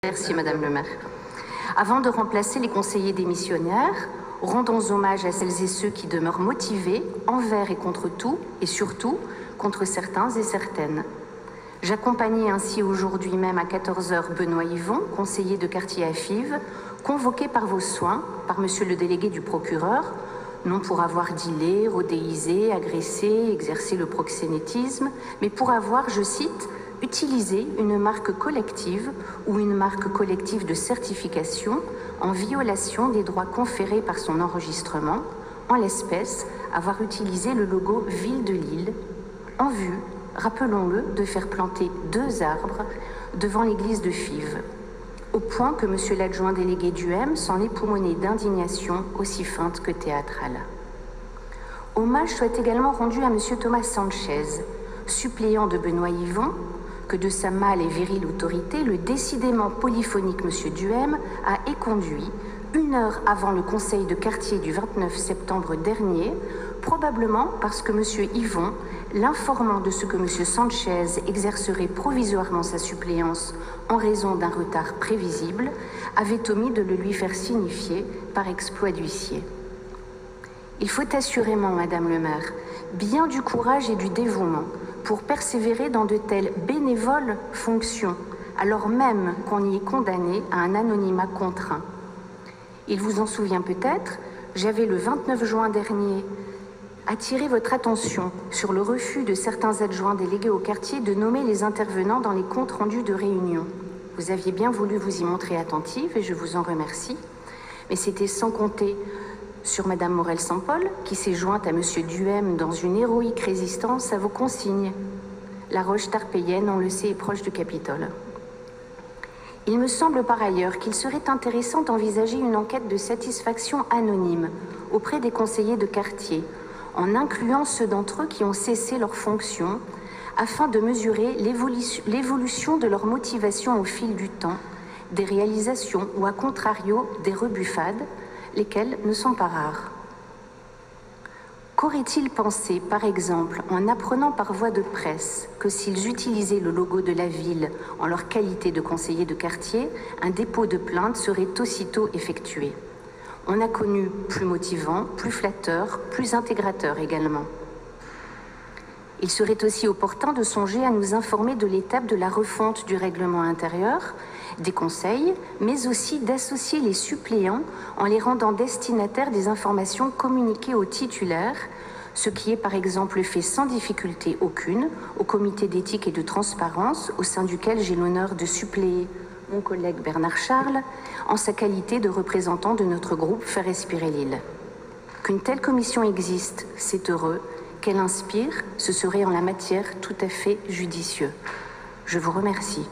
Merci Madame le maire. Avant de remplacer les conseillers démissionnaires, rendons hommage à celles et ceux qui demeurent motivés envers et contre tout, et surtout contre certains et certaines. J'accompagnais ainsi aujourd'hui même à 14 h Benoît Yvon, conseiller de quartier à Fives, convoqué par vos soins, par monsieur le délégué du procureur, non pour avoir dealé, rodéisé, agressé, exercé le proxénétisme, mais pour avoir, je cite, utiliser une marque collective ou une marque collective de certification en violation des droits conférés par son enregistrement, en l'espèce, avoir utilisé le logo Ville de Lille, en vue, rappelons-le, de faire planter 2 arbres devant l'église de Fives, au point que monsieur l'adjoint délégué du M s'en époumonait d'indignation aussi feinte que théâtrale. Hommage soit également rendu à monsieur Thomas Sanchez, suppléant de Benoît Yvon, que de sa mâle et virile autorité, le décidément polyphonique monsieur Duhem a éconduit, 1 heure avant le conseil de quartier du 29 septembre dernier, probablement parce que monsieur Yvon, l'informant de ce que monsieur Sanchez exercerait provisoirement sa suppléance en raison d'un retard prévisible, avait omis de le lui faire signifier par exploit d'huissier. Il faut assurément, Madame le maire, bien du courage et du dévouement pour persévérer dans de telles bénévoles fonctions, alors même qu'on y est condamné à un anonymat contraint. Il vous en souvient peut-être, j'avais le 29 juin dernier attiré votre attention sur le refus de certains adjoints délégués au quartier de nommer les intervenants dans les comptes rendus de réunion. Vous aviez bien voulu vous y montrer attentive et je vous en remercie, mais c'était sans compter sur Madame Morel-Sampol, qui s'est jointe à Monsieur Duhem dans une héroïque résistance à vos consignes. La roche tarpéienne, on le sait, est proche du Capitole. Il me semble par ailleurs qu'il serait intéressant d'envisager une enquête de satisfaction anonyme auprès des conseillers de quartier, en incluant ceux d'entre eux qui ont cessé leurs fonctions, afin de mesurer l'évolution de leur motivation au fil du temps, des réalisations ou, à contrario, des rebuffades, lesquels ne sont pas rares. Qu'auraient-ils pensé, par exemple, en apprenant par voie de presse que s'ils utilisaient le logo de la ville en leur qualité de conseiller de quartier, un dépôt de plainte serait aussitôt effectué? On a connu plus motivant, plus flatteur, plus intégrateur également. Il serait aussi opportun de songer à nous informer de l'étape de la refonte du règlement intérieur, des conseils, mais aussi d'associer les suppléants en les rendant destinataires des informations communiquées aux titulaires, ce qui est par exemple fait sans difficulté aucune au comité d'éthique et de transparence au sein duquel j'ai l'honneur de suppléer mon collègue Bernard Charles en sa qualité de représentant de notre groupe Faire respirer l'île. Qu'une telle commission existe, c'est heureux. Qu'elle inspire, ce serait en la matière tout à fait judicieux. Je vous remercie.